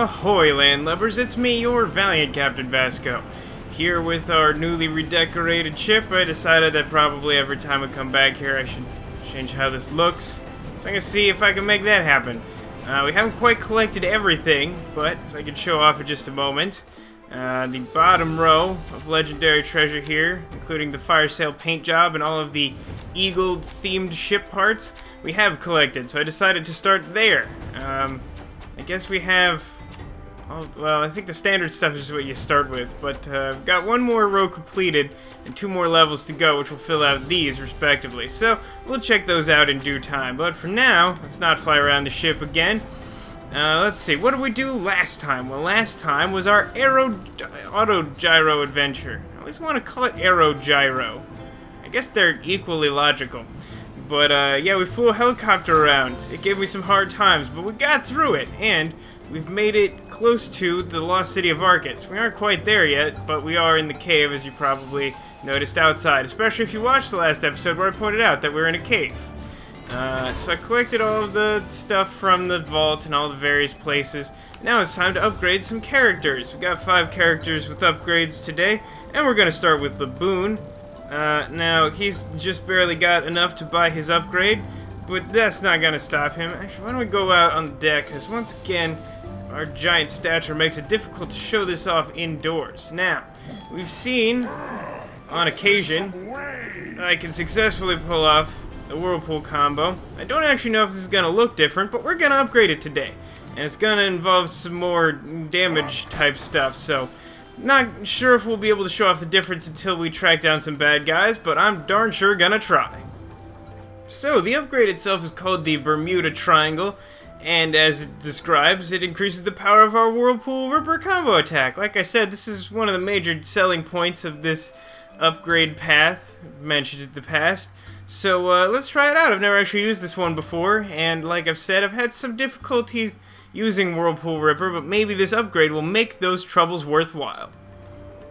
Ahoy, landlubbers, it's me, your valiant Captain Vasco. Here with our newly redecorated ship. I decided that probably every time I come back here I should change how this looks. So I'm gonna see if I can make that happen. We haven't quite collected everything, but as I can show off in just a moment. The bottom row of legendary treasure here, including the fire sail paint job and all of the eagle-themed ship parts, we have collected, so I decided to start there. I guess we have, well, I think the standard stuff is what you start with, but I've got one more row completed and 2 more levels to go, which will fill out these respectively. So we'll check those out in due time, but for now, let's not fly around the ship again. Let's see, what did we do last time? Well, last time was our auto gyro adventure. I always want to call it aero gyro. I guess they're equally logical. But, yeah, we flew a helicopter around. It gave me some hard times, but we got through it, and we've made it close to the lost city of Arkus. We aren't quite there yet, but we are in the cave, as you probably noticed outside, especially if you watched the last episode where I pointed out that we're in a cave. So I collected all of the stuff from the vault and all the various places. Now it's time to upgrade some characters. We've got 5 characters with upgrades today, and we're going to start with Laboon. Now, he's just barely got enough to buy his upgrade, but that's not going to stop him. Actually, why don't we go out on the deck, because once again, our giant stature makes it difficult to show this off indoors. Now, we've seen, on occasion, I can successfully pull off the Whirlpool combo. I don't actually know if this is going to look different, but we're going to upgrade it today. And it's going to involve some more damage type stuff, so not sure if we'll be able to show off the difference until we track down some bad guys, but I'm darn sure gonna try. So, the upgrade itself is called the Bermuda Triangle, and as it describes, it increases the power of our Whirlpool Ripper combo attack. Like I said, this is one of the major selling points of this upgrade path mentioned in the past. So, let's try it out. I've never actually used this one before, and like I've said, I've had some difficulties using Whirlpool Ripper, but maybe this upgrade will make those troubles worthwhile.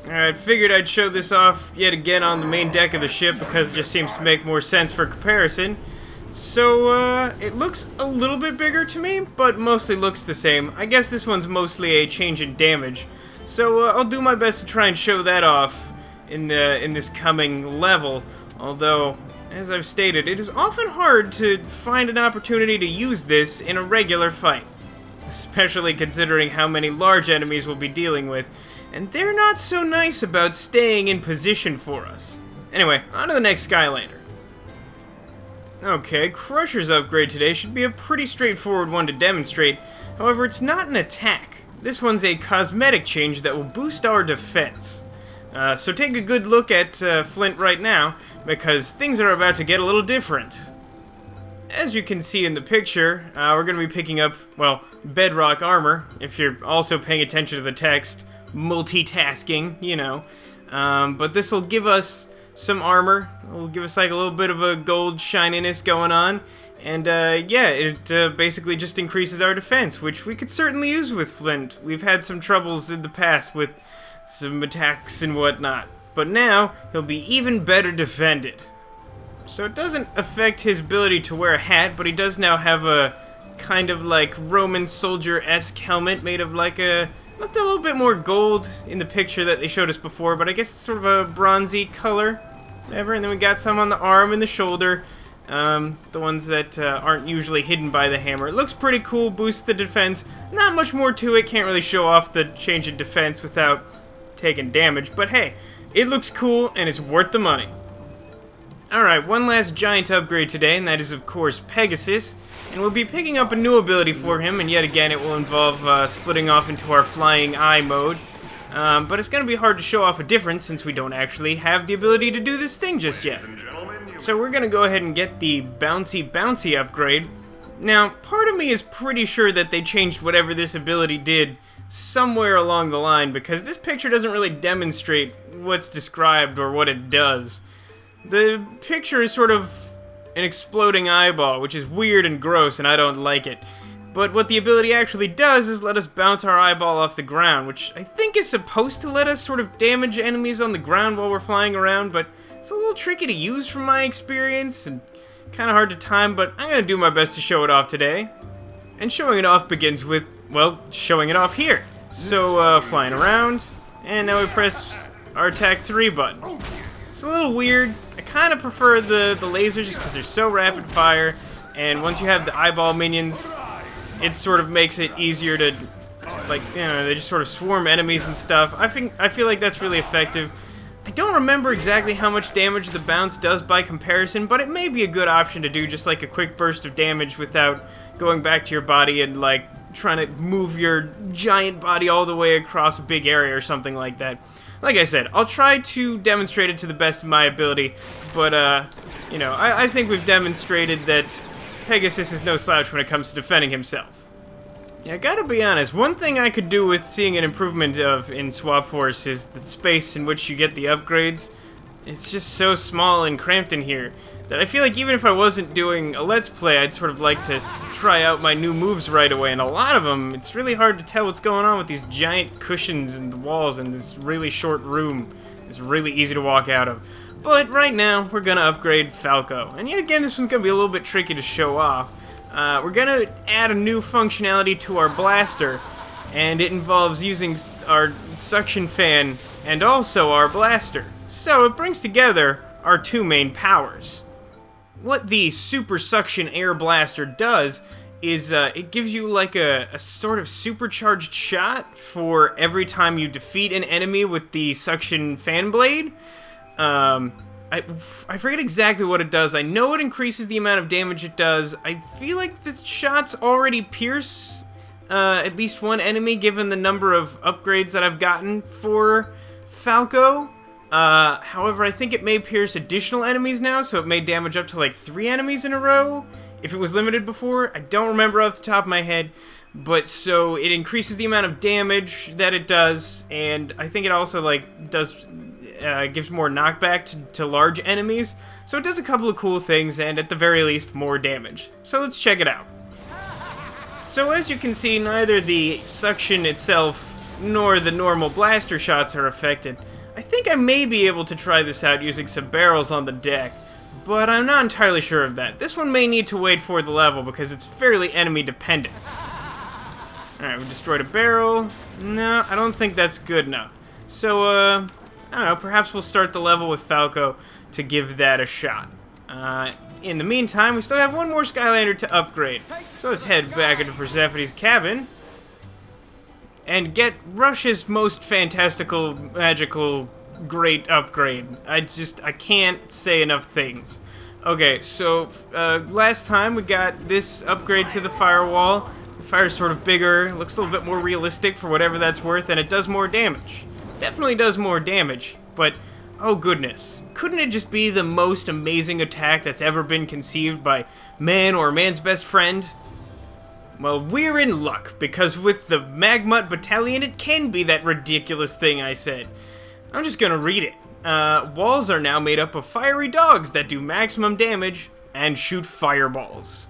Alright, figured I'd show this off yet again on the main deck of the ship because it just seems to make more sense for comparison. So, it looks a little bit bigger to me, but mostly looks the same. I guess this one's mostly a change in damage. So, I'll do my best to try and show that off in this coming level, although, as I've stated, it is often hard to find an opportunity to use this in a regular fight. Especially considering how many large enemies we'll be dealing with, and they're not so nice about staying in position for us. Anyway, on to the next Skylander. Okay, Crusher's upgrade today should be a pretty straightforward one to demonstrate, however it's not an attack. This one's a cosmetic change that will boost our defense. So take a good look at Flint right now, because things are about to get a little different. As you can see in the picture, we're going to be picking up, well, Bedrock armor, if you're also paying attention to the text, multitasking, you know. But this will give us some armor, it'll give us like a little bit of a gold shininess going on, and yeah, it basically just increases our defense, which we could certainly use with Flint. We've had some troubles in the past with some attacks and whatnot, but now he'll be even better defended. So it doesn't affect his ability to wear a hat, but he does now have a kind of like Roman soldier-esque helmet made of like looked a little bit more gold in the picture that they showed us before, but I guess it's sort of a bronzy color, whatever. And then we got some on the arm and the shoulder, the ones that aren't usually hidden by the hammer. It looks pretty cool, boosts the defense. Not much more to it, can't really show off the change in defense without taking damage, but hey, it looks cool and it's worth the money. Alright, one last giant upgrade today, and that is of course Pegasus, and we'll be picking up a new ability for him, and yet again it will involve splitting off into our flying eye mode, but it's going to be hard to show off a difference since we don't actually have the ability to do this thing just yet. So we're going to go ahead and get the Bouncy upgrade. Now, part of me is pretty sure that they changed whatever this ability did somewhere along the line, because this picture doesn't really demonstrate what's described or what it does. The picture is sort of an exploding eyeball, which is weird and gross, and I don't like it. But what the ability actually does is let us bounce our eyeball off the ground, which I think is supposed to let us sort of damage enemies on the ground while we're flying around, but it's a little tricky to use from my experience, and kind of hard to time, but I'm going to do my best to show it off today. And showing it off begins with well, showing it off here. So, flying around, and now we press our attack 3 button. It's a little weird. I kind of prefer the lasers just because they're so rapid fire, and once you have the eyeball minions, it sort of makes it easier to, like, you know, they just sort of swarm enemies and stuff. I feel like that's really effective. I don't remember exactly how much damage the bounce does by comparison, but it may be a good option to do just like a quick burst of damage without going back to your body and like trying to move your giant body all the way across a big area or something like that. Like I said, I'll try to demonstrate it to the best of my ability, but you know, I think we've demonstrated that Pegasus is no slouch when it comes to defending himself. Yeah, I gotta be honest, one thing I could do with seeing an improvement in Swap Force is the space in which you get the upgrades. It's just so small and cramped in here that I feel like even if I wasn't doing a Let's Play, I'd sort of like to try out my new moves right away, and a lot of them, it's really hard to tell what's going on with these giant cushions and the walls and this really short room. It's really easy to walk out of. But right now, we're gonna upgrade Falco, and yet again, this one's gonna be a little bit tricky to show off. We're gonna add a new functionality to our blaster, and it involves using our suction fan and also our blaster. So it brings together our two main powers. What the Super Suction Air Blaster does is it gives you like a sort of supercharged shot for every time you defeat an enemy with the suction fan blade. I forget exactly what it does. I know it increases the amount of damage it does. I feel like the shots already pierce at least one enemy given the number of upgrades that I've gotten for Falco. However, I think it may pierce additional enemies now, so it may damage up to like 3 enemies in a row if it was limited before. I don't remember off the top of my head, but so it increases the amount of damage that it does, and I think it also like does gives more knockback to large enemies. So it does a couple of cool things, and at the very least, more damage. So let's check it out. So as you can see, neither the suction itself nor the normal blaster shots are affected. I think I may be able to try this out using some barrels on the deck, but I'm not entirely sure of that. This one may need to wait for the level because it's fairly enemy dependent. Alright, we destroyed a barrel. No, I don't think that's good enough. So, I don't know, perhaps we'll start the level with Falco to give that a shot. In the meantime, we still have one more Skylander to upgrade. So let's head back into Persephone's cabin and get Rush's most fantastical, magical, great upgrade. I can't say enough things. Okay, so last time we got this upgrade to the firewall. The fire's sort of bigger, looks a little bit more realistic for whatever that's worth, and it does more damage. Definitely does more damage, but oh goodness, couldn't it just be the most amazing attack that's ever been conceived by man or man's best friend? Well, we're in luck, because with the Magmutt Battalion, it can be that ridiculous thing I said. I'm just gonna read it. Walls are now made up of fiery dogs that do maximum damage and shoot fireballs.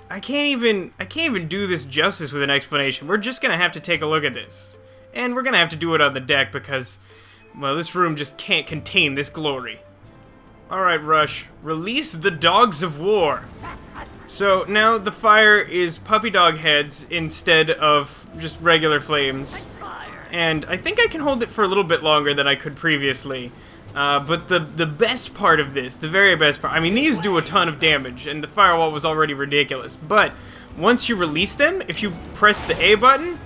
I can't even do this justice with an explanation. We're just gonna have to take a look at this. And we're gonna have to do it on the deck because, well, this room just can't contain this glory. Alright, Rush, release the dogs of war. So now the fire is puppy dog heads instead of just regular flames. And I think I can hold it for a little bit longer than I could previously. But the best part of this, the very best part, I mean, these do a ton of damage, and the firewall was already ridiculous. But once you release them, if you press the A button,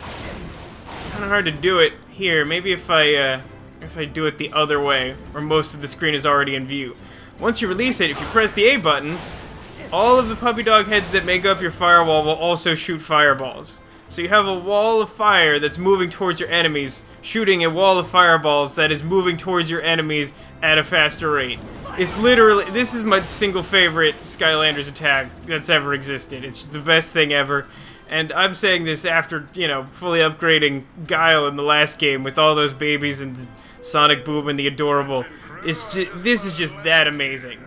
it's kind of hard to do it here. Maybe if I do it the other way, where most of the screen is already in view. Once you release it, if you press the A button, all of the puppy dog heads that make up your firewall will also shoot fireballs. So you have a wall of fire that's moving towards your enemies, shooting a wall of fireballs that is moving towards your enemies at a faster rate. It's literally, this is my single favorite Skylanders attack that's ever existed. It's the best thing ever. And I'm saying this after, you know, fully upgrading Guile in the last game with all those babies and the Sonic Boom and the Adorable. This is just that amazing.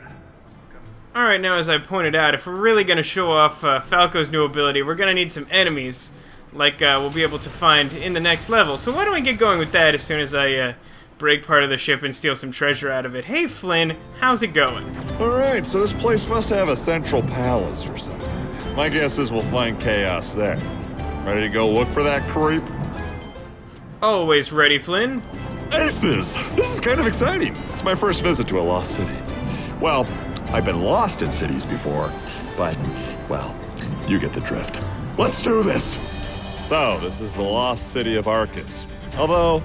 Alright, now as I pointed out, if we're really going to show off Falco's new ability, we're going to need some enemies, like we'll be able to find in the next level. So why don't we get going with that as soon as I break part of the ship and steal some treasure out of it. Hey Flynn, how's it going? Alright, so this place must have a central palace or something. My guess is we'll find Kaos there. Ready to go look for that creep? Always ready, Flynn. Aces! This is kind of exciting. It's my first visit to a lost city. Well, I've been lost in cities before, but, well, you get the drift. Let's do this! So, this is the lost city of Arkus. Although,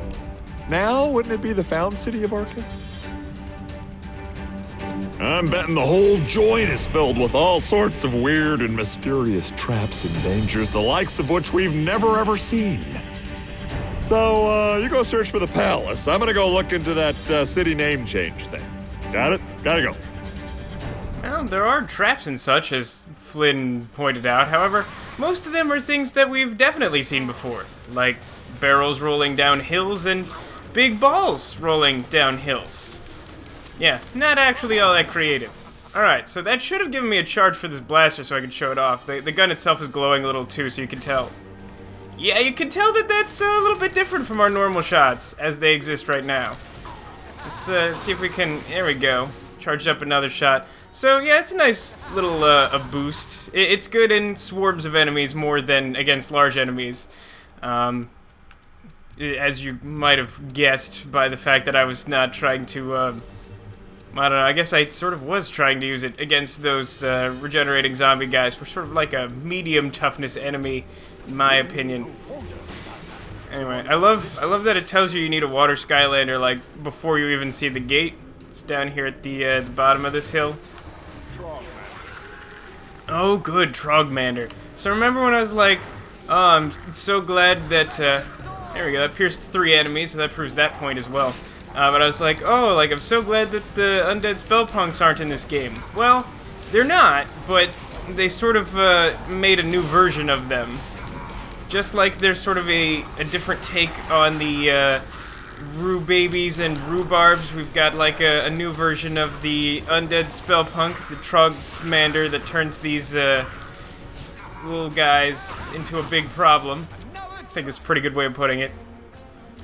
now wouldn't it be the found city of Arkus? I'm betting the whole joint is filled with all sorts of weird and mysterious traps and dangers, the likes of which we've never ever seen. So, you go search for the palace. I'm gonna go look into that city name change thing. Got it? Gotta go. Well, there are traps and such, as Flynn pointed out. However, most of them are things that we've definitely seen before, like barrels rolling down hills and big balls rolling down hills. Yeah, not actually all that creative. Alright, so that should have given me a charge for this blaster so I could show it off. The gun itself is glowing a little too, so you can tell. Yeah, you can tell that that's a little bit different from our normal shots, as they exist right now. Let's see if we can... There we go. Charged up another shot. So, yeah, it's a nice little a boost. It's good in swarms of enemies more than against large enemies. As you might have guessed by the fact that I was not trying to... I don't know, I guess I sort of was trying to use it against those regenerating zombie guys. We're sort of like a medium toughness enemy, in my opinion. Anyway, I love that it tells you need a water Skylander, like, before you even see the gate. It's down here at the bottom of this hill. Oh, good, Trogmander. So remember when I was like, oh, I'm so glad that, there we go, that pierced 3 enemies, so that proves that point as well. But I was like, oh, like, I'm so glad that the undead spellpunks aren't in this game. Well, they're not, but they sort of made a new version of them. Just like there's sort of a different take on the Rue-Babies and Rhubarbs, we've got like a new version of the undead spellpunk, the Trogmander, that turns these little guys into a big problem. I think it's a pretty good way of putting it.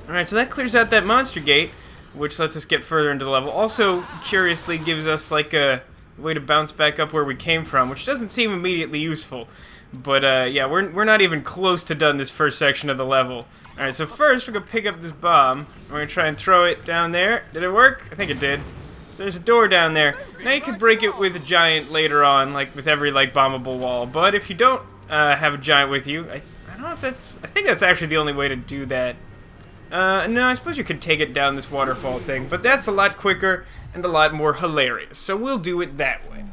Alright, so that clears out that monster gate, which lets us get further into the level. Also, curiously, gives us like a way to bounce back up where we came from, which doesn't seem immediately useful. But yeah, we're not even close to done this first section of the level. Alright, so first we're going to pick up this bomb. We're going to try and throw it down there. Did it work? I think it did. So there's a door down there. Now you can break it with a giant later on, like with every like bombable wall. But if you don't have a giant with you, I don't know if that's... I think that's actually the only way to do that. No, I suppose you could take it down this waterfall thing, but that's a lot quicker and a lot more hilarious, so we'll do it that way.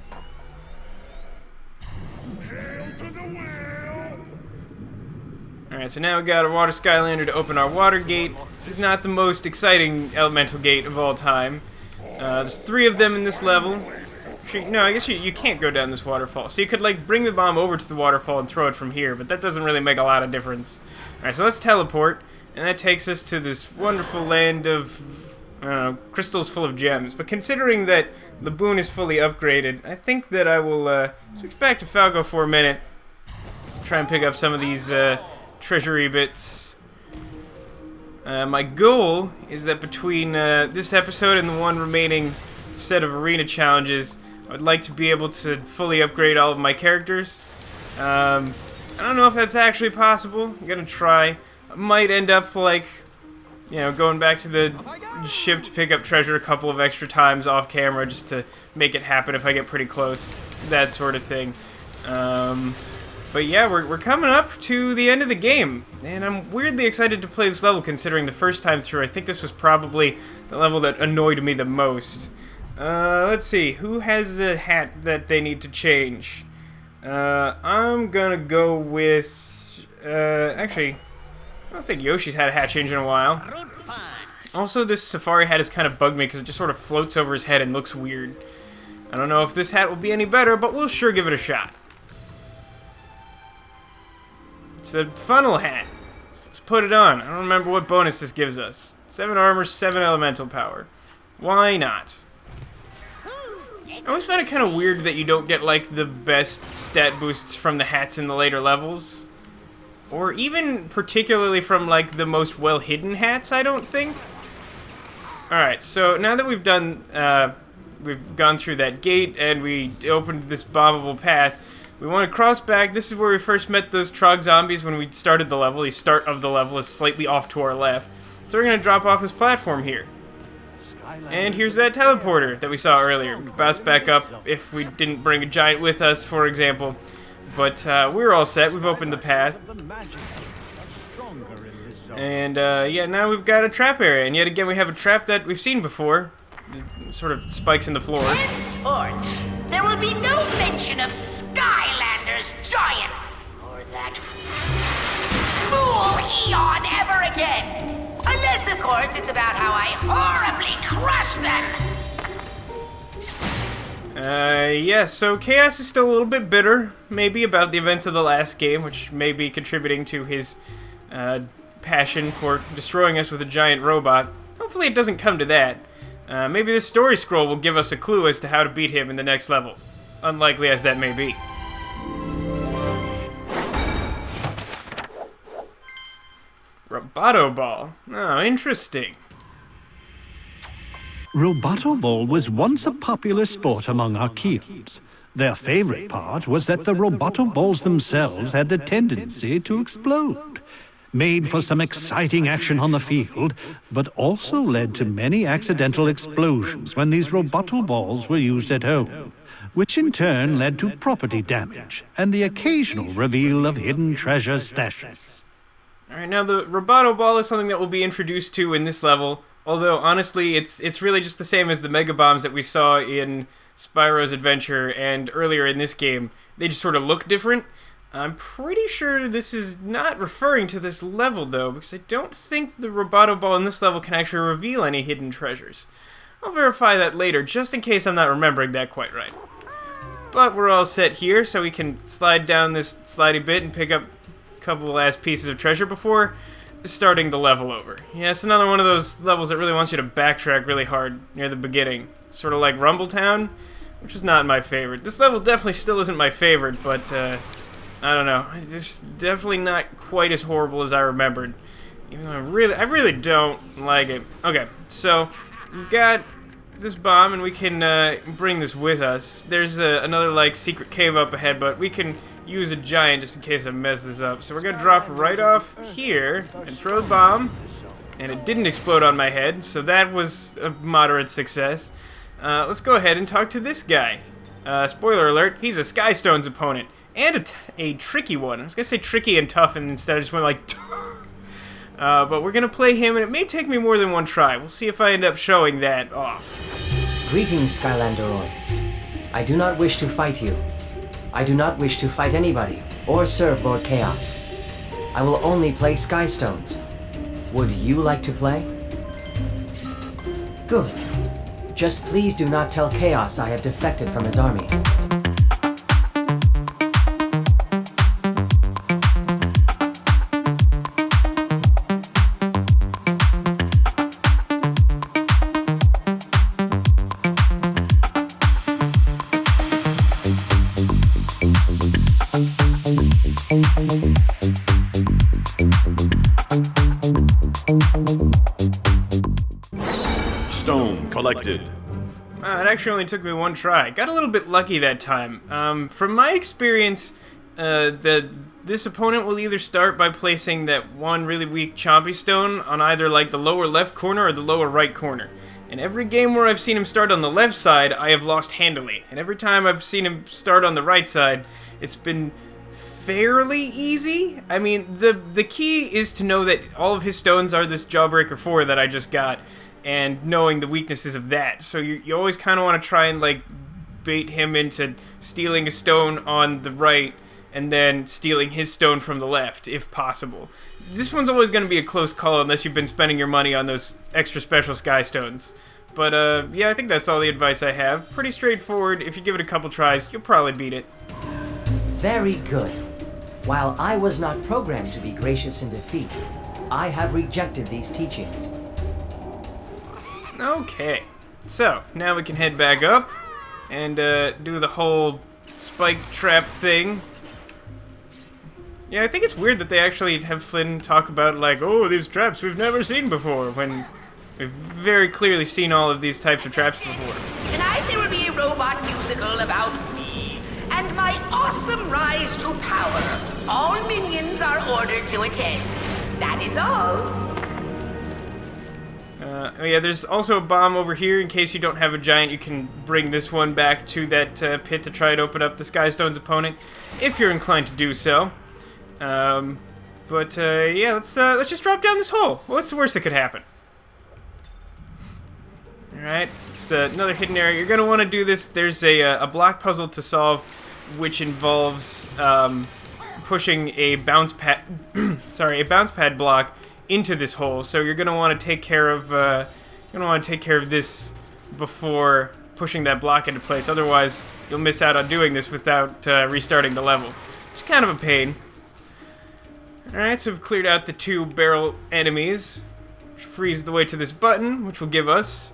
Alright, so now we got a water Skylander to open our water gate. This is not the most exciting elemental gate of all time. There's 3 of them in this level. Actually, no, I guess you can't go down this waterfall. So you could like bring the bomb over to the waterfall and throw it from here, but that doesn't really make a lot of difference. Alright, so let's teleport. And that takes us to this wonderful land of, crystals full of gems. But considering that the boon is fully upgraded, I think that I will switch back to Falco for a minute. Try and pick up some of these treasury bits. My goal is that between this episode and the one remaining set of arena challenges, I would like to be able to fully upgrade all of my characters. I don't know if that's actually possible. I'm gonna try. Might end up like, you know, going back to the ship to pick up treasure a couple of extra times off camera just to make it happen if I get pretty close, that sort of thing. But yeah, we're coming up to the end of the game, and I'm weirdly excited to play this level considering the first time through I think this was probably the level that annoyed me the most. Let's see, who has a hat that they need to change? I'm gonna go with, actually... I don't think Yoshi's had a hat change in a while. Also, this safari hat has kind of bugged me because it just sort of floats over his head and looks weird. I don't know if this hat will be any better, but we'll sure give it a shot. It's a funnel hat. Let's put it on. I don't remember what bonus this gives us. 7 armor, 7 elemental power. Why not? I always find it kind of weird that you don't get, like, the best stat boosts from the hats in the later levels. Or even particularly from, like, the most well-hidden hats, I don't think. Alright, so now that we've done, we've gone through that gate and we opened this bombable path, We want to cross back. This is where we first met those Trog zombies when we started the level. The start of the level is slightly off to our left. So we're going to drop off this platform here. And here's that teleporter that we saw earlier. We could bounce back up if we didn't bring a giant with us, for example. But we're all set. We've opened the path. And yeah, now we've got a trap area. And yet again, we have a trap that we've seen before. It sort of spikes in the floor. Henceforth, there will be no mention of Skylanders, giants, or that fool Eon ever again. Unless, of course, it's about how I horribly crushed them. Yeah, so Kaos is still a little bit bitter, maybe, about the events of the last game, which may be contributing to his passion for destroying us with a giant robot. Hopefully it doesn't come to that. Maybe this story scroll will give us a clue as to how to beat him in the next level. Unlikely as that may be. Roboto-Ball. Oh, interesting. Roboto-Ball was once a popular sport among Arkeyans. Their favorite part was that the Roboto-Balls themselves had the tendency to explode. Made for some exciting action on the field, but also led to many accidental explosions when these Roboto-Balls were used at home, which in turn led to property damage and the occasional reveal of hidden treasure stashes. Alright, now the Roboto-Ball is something that we'll be introduced to in this level, although honestly it's really just the same as the Mega Bombs that we saw in Spyro's Adventure and earlier in this game. They just sort of look different. I'm pretty sure this is not referring to this level though, because I don't think the Roboto-Ball in this level can actually reveal any hidden treasures. I'll verify that later, just in case I'm not remembering that quite right. But we're all set here, so we can slide down this slidey bit and pick up couple last pieces of treasure before starting the level over. Yeah, it's another one of those levels that really wants you to backtrack really hard near the beginning. Sort of like Rumble Town, which is not my favorite. This level definitely still isn't my favorite, but I don't know. It's definitely not quite as horrible as I remembered. Even though I really don't like it. Okay, so we've got this bomb and we can bring this with us. There's another like secret cave up ahead, but we can use a giant just in case I mess this up. So we're gonna drop right off here and throw the bomb, and it didn't explode on my head, so that was a moderate success. Let's go ahead and talk to this guy. Spoiler alert, he's a Skystone's opponent, and a tricky one. I was gonna say tricky and tough, and instead I just went like but we're gonna play him, and it may take me more than one try. We'll see if I end up showing that off. Greetings, Skylanderoid. I do not wish to fight you. I do not wish to fight anybody, or serve Lord Kaos. I will only play Skystones. Would you like to play? Good. Just please do not tell Kaos I have defected from his army. Stone collected. It actually only took me one try. Got a little bit lucky that time. From my experience, this opponent will either start by placing that one really weak chompy stone on either like the lower left corner or the lower right corner. And every game where I've seen him start on the left side, I have lost handily. And every time I've seen him start on the right side, it's been fairly easy. I mean, the key is to know that all of his stones are this Jawbreaker 4 that I just got, and knowing the weaknesses of that. So you always kind of want to try and like bait him into stealing a stone on the right and then stealing his stone from the left, if possible. This one's always going to be a close call unless you've been spending your money on those extra special sky stones. But yeah, I think that's all the advice I have. Pretty straightforward. If you give it a couple tries, you'll probably beat it. Very good. While I was not programmed to be gracious in defeat, I have rejected these teachings. Okay, so now we can head back up and do the whole spike trap thing. Yeah, I think it's weird that they actually have Flynn talk about like, oh, these traps we've never seen before, when we've very clearly seen all of these types of traps before. Tonight there will be a robot musical about me and my awesome rise to power. All minions are ordered to attend. That is all. Oh yeah, there's also a bomb over here. In case you don't have a giant, you can bring this one back to that pit to try and open up the Skystone's opponent, if you're inclined to do so. Yeah, let's just drop down this hole. What's the worst that could happen? Alright, it's another hidden area. You're gonna want to do this. There's a block puzzle to solve, which involves pushing a bounce pad, a bounce pad block into this hole. So you're gonna want to take care of this before pushing that block into place. Otherwise, you'll miss out on doing this without restarting the level. It's kind of a pain. Alright, so we've cleared out the 2 barrel enemies, which frees the way to this button, which will give us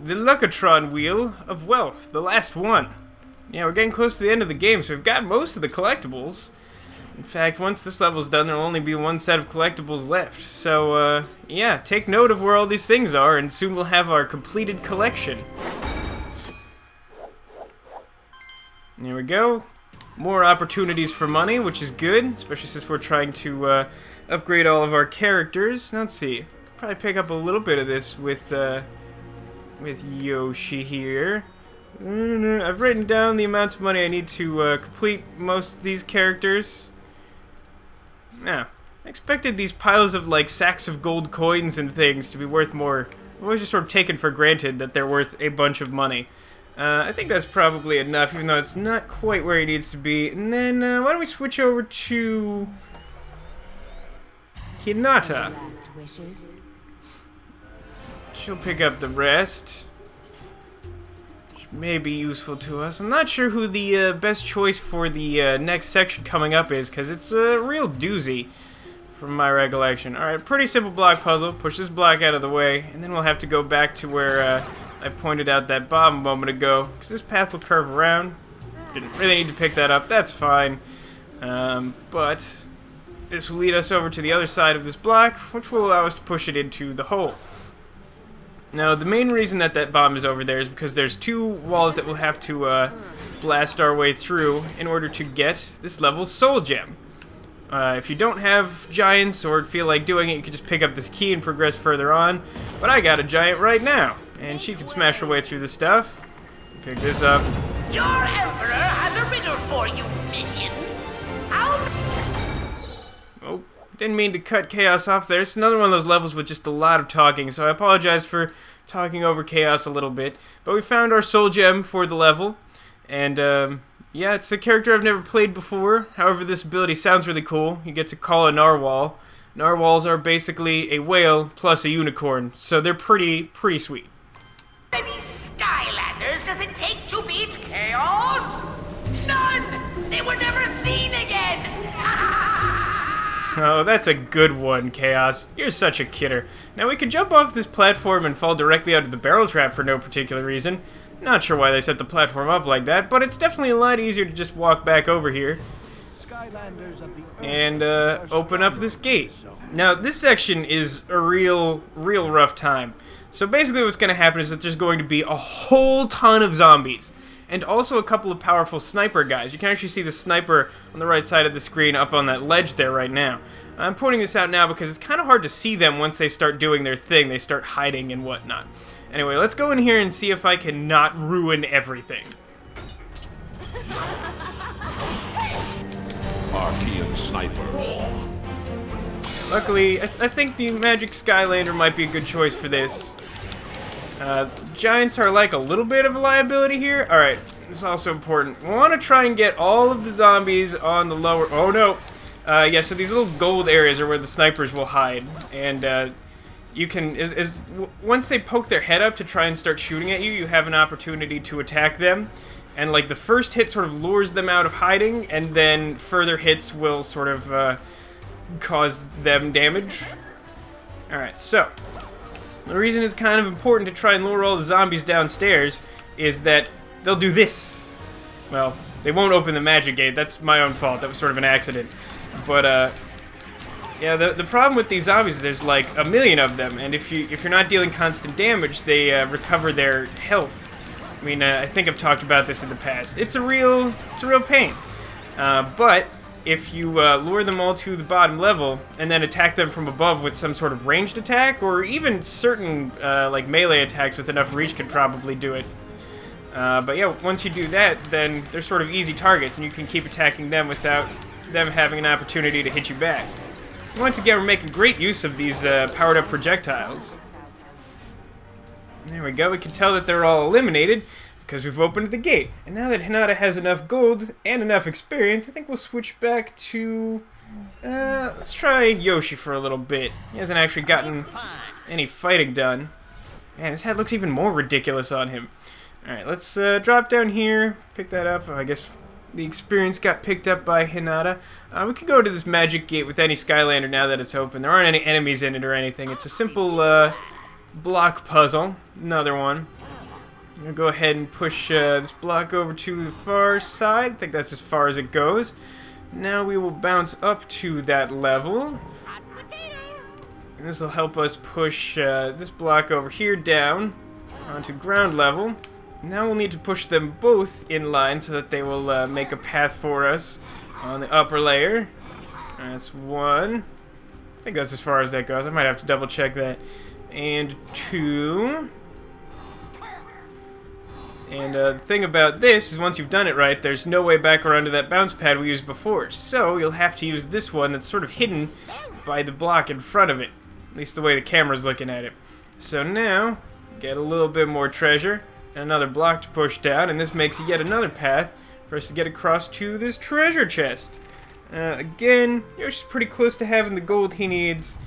the Luck-O-Tron Wheel of Wealth, the last one. Yeah, we're getting close to the end of the game, so we've got most of the collectibles. In fact, once this level's done, there'll only be 1 set of collectibles left. So, yeah, take note of where all these things are, and soon we'll have our completed collection. There we go. More opportunities for money, which is good, especially since we're trying to upgrade all of our characters. Now, let's see. Probably pick up a little bit of this with Yoshi here. I've written down the amounts of money I need to complete most of these characters. Now, I expected these piles of like sacks of gold coins and things to be worth more. I've always just sort of taken for granted that they're worth a bunch of money. I think that's probably enough, even though it's not quite where he needs to be. And then, why don't we switch over to Hinata? She'll pick up the rest, which may be useful to us. I'm not sure who the best choice for the next section coming up is, because it's a real doozy, from my recollection. Alright, pretty simple block puzzle. Push this block out of the way, and then we'll have to go back to where I pointed out that bomb a moment ago, because this path will curve around. Didn't really need to pick that up, that's fine. But this will lead us over to the other side of this block, which will allow us to push it into the hole. Now, the main reason that that bomb is over there is because there's 2 walls that we'll have to blast our way through in order to get this level's soul gem. If you don't have giants or feel like doing it, you can just pick up this key and progress further on. But I got a giant right now, and she can smash her way through the stuff. Pick this up. Your Emperor has a riddle for you, minions. Oh, didn't mean to cut Kaos off there. It's another one of those levels with just a lot of talking, so I apologize for talking over Kaos a little bit. But we found our soul gem for the level, and yeah, it's a character I've never played before. However, this ability sounds really cool. You get to call a narwhal. Narwhals are basically a whale plus a unicorn, so they're pretty sweet. Many Skylanders does it take to beat Kaos? None! They were never seen again! Oh, that's a good one, Kaos. You're such a kidder. Now, we could jump off this platform and fall directly onto the barrel trap for no particular reason. Not sure why they set the platform up like that, but it's definitely a lot easier to just walk back over here and open up this gate. Now, this section is a real rough time. So basically what's going to happen is that there's going to be a whole ton of zombies, and also a couple of powerful sniper guys. You can actually see the sniper on the right side of the screen up on that ledge there right now. I'm pointing this out now because it's kind of hard to see them once they start doing their thing. They start hiding and whatnot. Anyway, let's go in here and see if I can not ruin everything. Arkeyan sniper. Luckily, I think the Magic Skylander might be a good choice for this. Giants are like a little bit of a liability here. Alright, this is also important. We want to try and get all of the zombies on the lower... Oh no! Yeah, so these little gold areas are where the snipers will hide. And you can... once they poke their head up to try and start shooting at you, you have an opportunity to attack them. And like the first hit sort of lures them out of hiding, and then further hits will sort of cause them damage. Alright, so the reason it's kind of important to try and lure all the zombies downstairs is that they'll do this. Well, they won't open the magic gate. That's my own fault. That was sort of an accident. But yeah, the problem with these zombies is there's like a million of them, and if you're not dealing constant damage, they recover their health. I mean, I think I've talked about this in the past. It's a real pain. But if you lure them all to the bottom level and then attack them from above with some sort of ranged attack, or even certain like melee attacks with enough reach could probably do it. But yeah, once you do that, then they're sort of easy targets, and you can keep attacking them without them having an opportunity to hit you back. Once again, we're making great use of these powered-up projectiles. There we go, we can tell that they're all eliminated because we've opened the gate. And now that Hinata has enough gold and enough experience, I think we'll switch back to... let's try Yoshi for a little bit. He hasn't actually gotten any fighting done. Man, his head looks even more ridiculous on him. Alright, let's drop down here, pick that up. I guess the experience got picked up by Hinata. We could go to this magic gate with any Skylander now that it's open. There aren't any enemies in it or anything. It's a simple block puzzle. Another one. I'm going to go ahead and push this block over to the far side. I think that's as far as it goes. Now we will bounce up to that level. And this will help us push this block over here down onto ground level. Now we'll need to push them both in line so that they will make a path for us on the upper layer. That's one. I think that's as far as that goes. I might have to double check that. And two. And the thing about this is once you've done it right, there's no way back around to that bounce pad we used before. So you'll have to use this one that's sort of hidden by the block in front of it. At least the way the camera's looking at it. So now, get a little bit more treasure. Another block to push down, and this makes yet another path for us to get across to this treasure chest. Again, Yoshi's pretty close to having the gold he needs,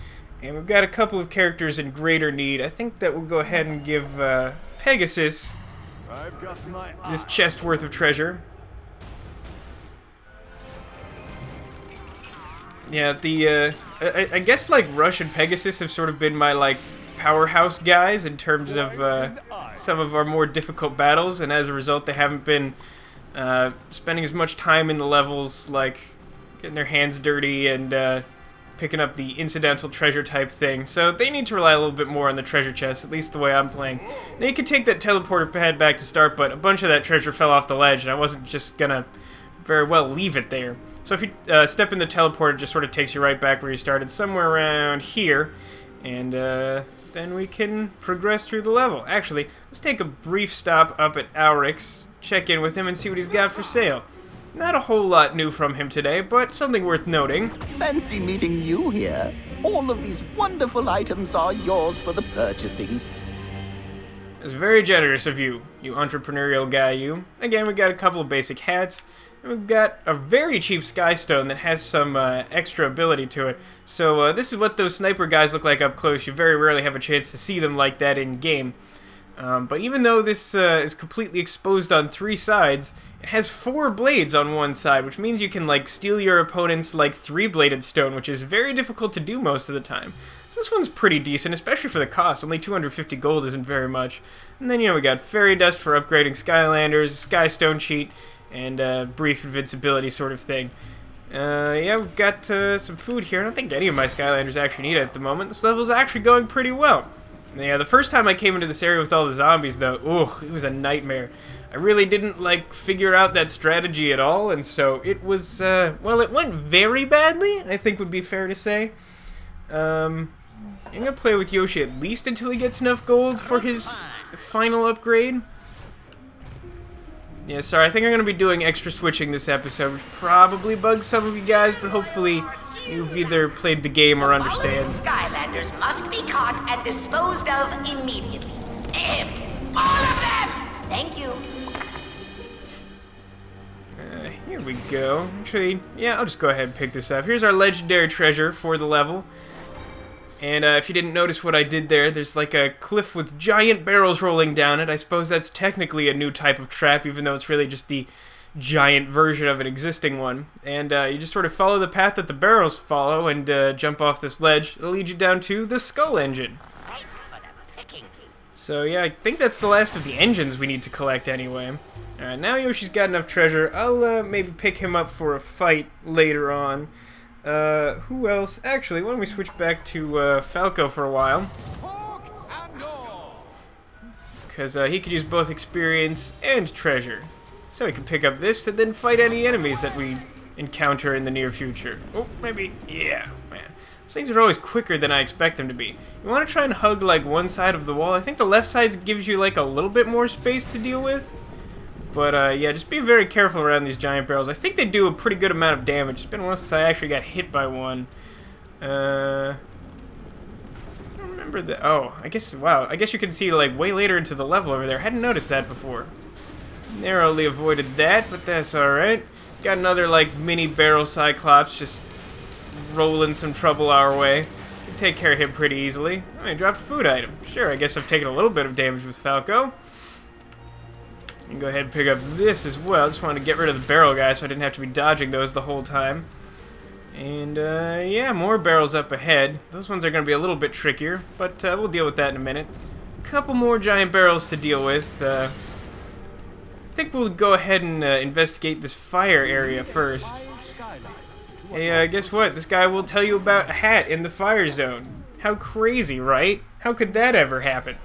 and we've got a couple of characters in greater need. I think that we'll go ahead and give Pegasus this chest worth of treasure. Yeah, the I guess like Rush and Pegasus have sort of been my like powerhouse guys in terms of some of our more difficult battles, and as a result they haven't been spending as much time in the levels like getting their hands dirty and picking up the incidental treasure type thing. So they need to rely a little bit more on the treasure chest, at least the way I'm playing. Now you can take that teleporter pad back to start, but a bunch of that treasure fell off the ledge and I wasn't just gonna very well leave it there. So if you step in the teleporter, it just sort of takes you right back where you started, somewhere around here, and then we can progress through the level. Actually, let's take a brief stop up at Auric's, check in with him and see what he's got for sale. Not a whole lot new from him today, but something worth noting. Fancy meeting you here. All of these wonderful items are yours for the purchasing. It's very generous of you, you entrepreneurial guy, you. Again, we got a couple of basic hats, and we've got a very cheap Skystone that has some extra ability to it. So this is what those sniper guys look like up close. You very rarely have a chance to see them like that in game. But even though this is completely exposed on 3 sides, it has 4 blades on one side, which means you can like steal your opponent's like 3-bladed stone, which is very difficult to do most of the time. So this one's pretty decent, especially for the cost. Only 250 gold isn't very much. And then, you know, we got fairy dust for upgrading Skylanders, Skystone cheat, and brief invincibility sort of thing. Yeah, we've got some food here. I don't think any of my Skylanders actually need it at the moment. This level's actually going pretty well. Yeah, the first time I came into this area with all the zombies, though, it was a nightmare. I really didn't, like, figure out that strategy at all, and so it was, well, it went very badly, I think would be fair to say. I'm gonna play with Yoshi at least until he gets enough gold for his final upgrade. Yeah, sorry, I think I'm gonna be doing extra switching this episode, which probably bugs some of you guys, but hopefully you've either played the game or understand. Skylanders must be caught and disposed of immediately. All of them! Thank you. Here we go. Actually, yeah, I'll just go ahead and pick this up. Here's our legendary treasure for the level. And if you didn't notice what I did there, there's like a cliff with giant barrels rolling down it. I suppose that's technically a new type of trap, even though it's really just the giant version of an existing one. And you just sort of follow the path that the barrels follow and jump off this ledge. It'll lead you down to the skull engine. So yeah, I think that's the last of the engines we need to collect anyway. Alright, now Yoshi's got enough treasure. I'll maybe pick him up for a fight later on. Who else? Actually, why don't we switch back to Falco for a while? Because he could use both experience and treasure. So he can pick up this and then fight any enemies that we encounter in the near future. Oh, maybe, yeah, man. These things are always quicker than I expect them to be. You want to try and hug, like, one side of the wall. I think the left side gives you, like, a little bit more space to deal with. But, yeah, just be very careful around these giant barrels. I think they do a pretty good amount of damage. It's been a while since I actually got hit by one. I don't remember the... Oh, I guess, wow. I guess you can see, like, way later into the level over there. I hadn't noticed that before. Narrowly avoided that, but that's alright. Got another, like, mini barrel Cyclops just rolling some trouble our way. Can take care of him pretty easily. Oh, I dropped a food item. Sure, I guess I've taken a little bit of damage with Falco. And go ahead and pick up this as well. Just wanted to get rid of the barrel guy so I didn't have to be dodging those the whole time. And, yeah, more barrels up ahead. Those ones are going to be a little bit trickier, but we'll deal with that in a minute. A couple more giant barrels to deal with. I think we'll go ahead and investigate this fire area first. Hey, guess what? This guy will tell you about a hat in the fire zone. How crazy, right? How could that ever happen?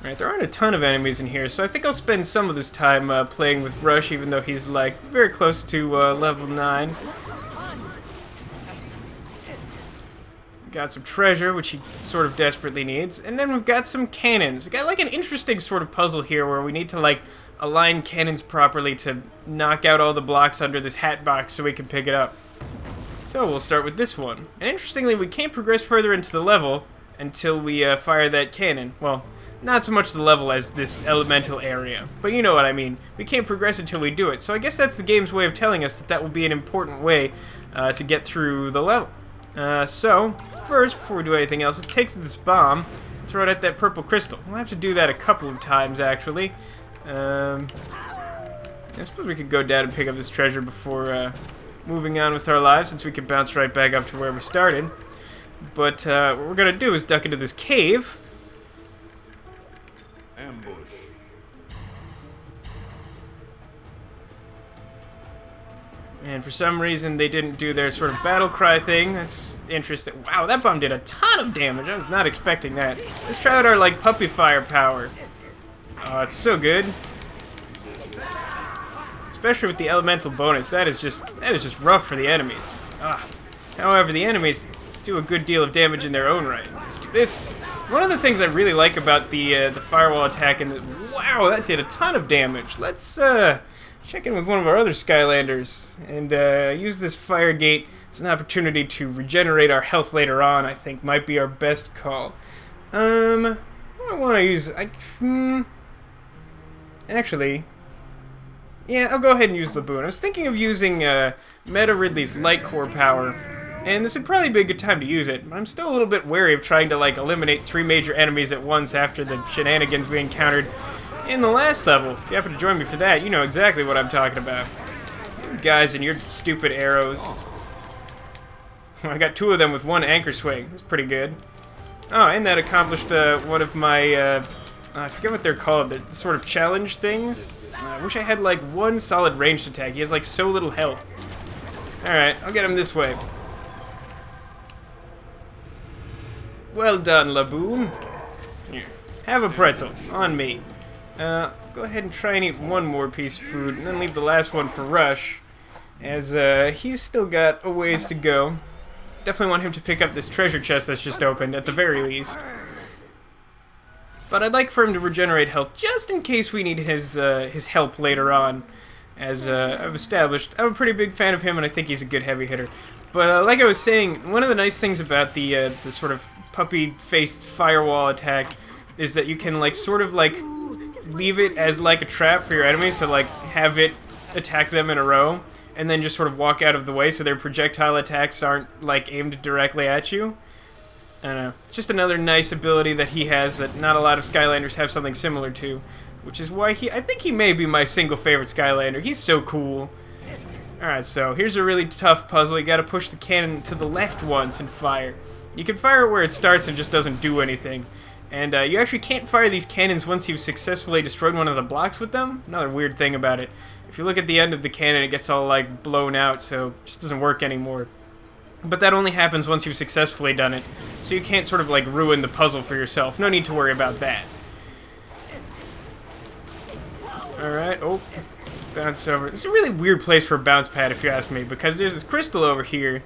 Alright, there aren't a ton of enemies in here, so I think I'll spend some of this time playing with Rush, even though he's, like, very close to level 9. Got some treasure, which he sort of desperately needs, and then we've got some cannons. We've got, like, an interesting sort of puzzle here where we need to, like, align cannons properly to knock out all the blocks under this hat box so we can pick it up. So we'll start with this one. And interestingly, we can't progress further into the level until we fire that cannon. Well, not so much the level as this elemental area, but you know what I mean. We can't progress until we do it, so I guess that's the game's way of telling us that that will be an important way to get through the level. So, first, before we do anything else, let's take this bomb and throw it at that purple crystal. We'll have to do that a couple of times, actually. I suppose we could go down and pick up this treasure before moving on with our lives, since we can bounce right back up to where we started. But what we're going to do is duck into this cave. Ambush. And for some reason, they didn't do their sort of battle cry thing. That's interesting. Wow, that bomb did a ton of damage. I was not expecting that. Let's try out our, like, puppy fire power. Oh, it's so good. Especially with the elemental bonus. That is just rough for the enemies. However, the enemies do a good deal of damage in their own right. Let's do this. One of the things I really like about the firewall attack, and wow, that did a ton of damage. Let's check in with one of our other Skylanders and use this fire gate as an opportunity to regenerate our health later on. I think might be our best call. What do I want to use? Actually, yeah, I'll go ahead and use the boon. I was thinking of using Meta Ridley's Light Core power, and this would probably be a good time to use it, but I'm still a little bit wary of trying to, like, eliminate 3 major enemies at once after the shenanigans we encountered in the last level. If you happen to join me for that, you know exactly what I'm talking about. You guys and your stupid arrows. I got 2 of them with 1 anchor swing. That's pretty good. Oh, and that accomplished one of my, I forget what they're called, the sort of challenge things. I wish I had, like, 1 solid ranged attack. He has, like, so little health. Alright, I'll get him this way. Well done, Laboon. Here, have a pretzel. On me. Go ahead and try and eat 1 more piece of food, and then leave the last one for Rush, as he's still got a ways to go. Definitely want him to pick up this treasure chest that's just opened, at the very least. But I'd like for him to regenerate health, just in case we need his help later on. As I've established, I'm a pretty big fan of him, and I think he's a good heavy hitter. But like I was saying, one of the nice things about the sort of puppy-faced firewall attack is that you can, like, sort of, like, leave it as, like, a trap for your enemies, so, like, have it attack them in a row, and then just sort of walk out of the way so their projectile attacks aren't, like, aimed directly at you. I don't know. It's just another nice ability that he has that not a lot of Skylanders have something similar to, which is why I think he may be my single favorite Skylander. He's so cool. Alright, so here's a really tough puzzle. You gotta push the cannon to the left once and fire. You can fire it where it starts and just doesn't do anything. And you actually can't fire these cannons once you've successfully destroyed one of the blocks with them. Another weird thing about it. If you look at the end of the cannon, it gets all, like, blown out, so it just doesn't work anymore. But that only happens once you've successfully done it. So you can't sort of, like, ruin the puzzle for yourself. No need to worry about that. Alright, oh, bounce over. This is a really weird place for a bounce pad, if you ask me, because there's this crystal over here,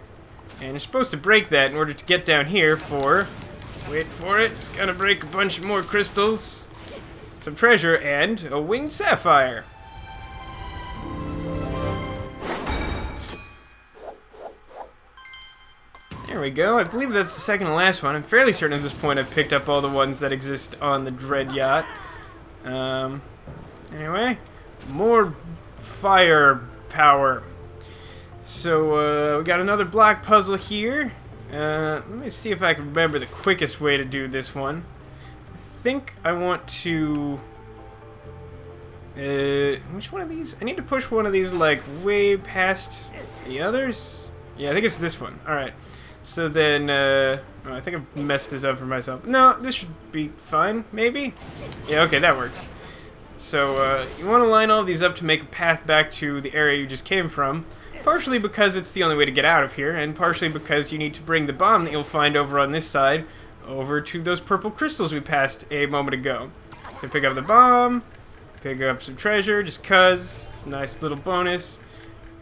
and you're supposed to break that in order to get down here for, wait for it, just gotta break a bunch more crystals, some treasure, and a winged sapphire. There we go. I believe that's the second to last one. I'm fairly certain at this point I've picked up all the ones that exist on the Dread Yacht. Anyway, more fire power. So, we got another block puzzle here. Let me see if I can remember the quickest way to do this one. I think I want to... which one of these? I need to push one of these, like, way past the others? Yeah, I think it's this one. Alright. So then, oh, I think I've messed this up for myself. No, this should be fine, maybe? Yeah, okay, that works. So, you want to line all these up to make a path back to the area you just came from, partially because it's the only way to get out of here, and partially because you need to bring the bomb that you'll find over on this side over to those purple crystals we passed a moment ago. So pick up the bomb, pick up some treasure, just cuz, it's a nice little bonus.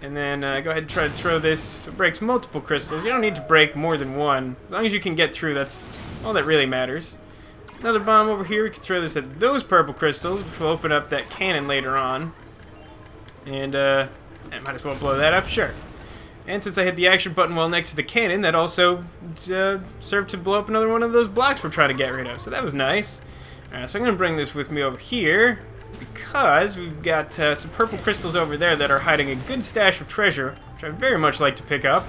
And then go ahead and try to throw this so it breaks multiple crystals. You don't need to break more than one. As long as you can get through, that's all that really matters. Another bomb over here. We can throw this at those purple crystals, which will open up that cannon later on. And I might as well blow that up, sure. And since I hit the action button while next to the cannon, that also served to blow up another one of those blocks we're trying to get rid of. So that was nice. Alright, so I'm going to bring this with me over here, because we've got some purple crystals over there that are hiding a good stash of treasure, which I very much like to pick up.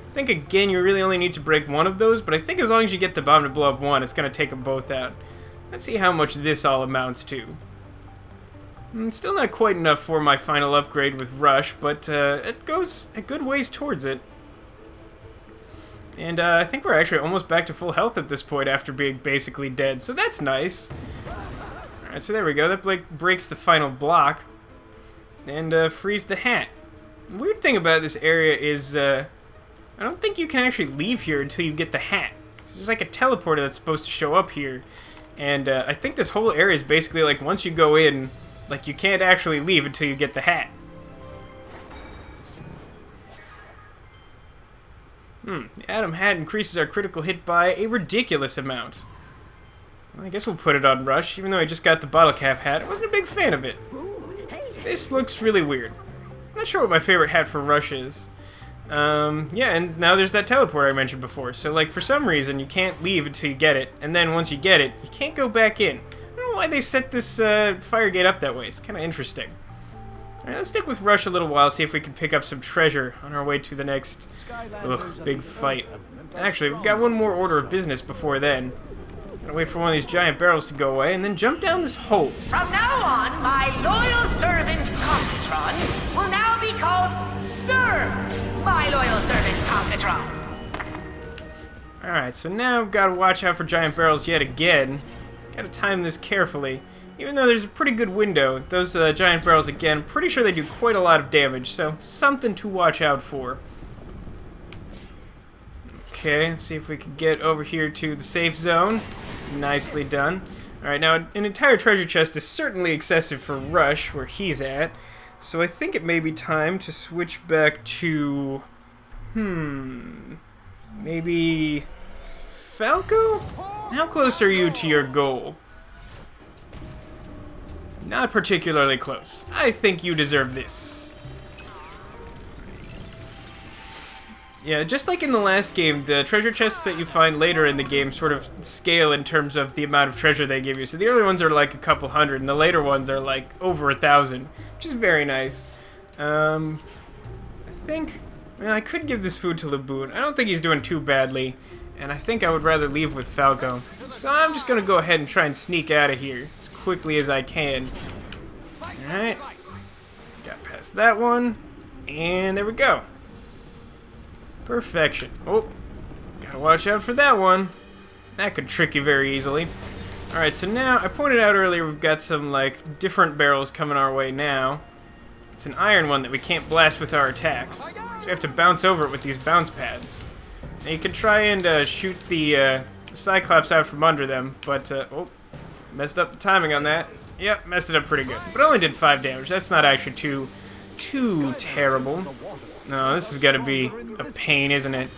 I think, again, you really only need to break one of those, but I think as long as you get the bomb to blow up one, it's going to take them both out. Let's see how much this all amounts to. Still not quite enough for my final upgrade with Rush, but it goes a good ways towards it. And I think we're actually almost back to full health at this point after being basically dead, so that's nice. Alright, so there we go. That breaks the final block and frees the hat. The weird thing about this area is I don't think you can actually leave here until you get the hat. There's like a teleporter that's supposed to show up here, and I think this whole area is basically like once you go in, like you can't actually leave until you get the hat. The Atom Hat increases our critical hit by a ridiculous amount. Well, I guess we'll put it on Rush, even though I just got the bottle cap hat. I wasn't a big fan of it. This looks really weird. I'm not sure what my favorite hat for Rush is. Yeah, and now there's that teleporter I mentioned before. So, like, for some reason, you can't leave until you get it, and then once you get it, you can't go back in. I don't know why they set this fire gate up that way. It's kind of interesting. Alright, let's stick with Rush a little while, see if we can pick up some treasure on our way to the next big fight. Actually, we've got one more order of business before then. Gotta wait for one of these giant barrels to go away, and then jump down this hole. From now on, my loyal servant, Conquertron, will now be called Sir, my loyal servant, Conquertron. Alright, so now I've got to watch out for giant barrels yet again. Gotta time this carefully. Even though there's a pretty good window, those giant barrels, again, pretty sure they do quite a lot of damage, so something to watch out for. Okay, let's see if we can get over here to the safe zone. Nicely done. Alright, now an entire treasure chest is certainly excessive for Rush, where he's at, so I think it may be time to switch back to... maybe... Falco? How close are you to your goal? Not particularly close. I think you deserve this. Yeah, just like in the last game, the treasure chests that you find later in the game sort of scale in terms of the amount of treasure they give you. So the early ones are like a couple hundred, and the later ones are like over 1,000, which is very nice. I think... Well, I could give this food to Laboon. I don't think he's doing too badly, and I think I would rather leave with Falco. So I'm just going to go ahead and try and sneak out of here as quickly as I can. Alright. Got past that one. And there we go. Perfection. Oh, gotta watch out for that one. That could trick you very easily. Alright, so now, I pointed out earlier we've got some, like, different barrels coming our way now. It's an iron one that we can't blast with our attacks. So we have to bounce over it with these bounce pads. Now you can try and shoot the Cyclops out from under them, but, oh, messed up the timing on that. Yep, messed it up pretty good. But only did 5 damage. That's not actually too terrible. No, this is gonna be a pain, isn't it?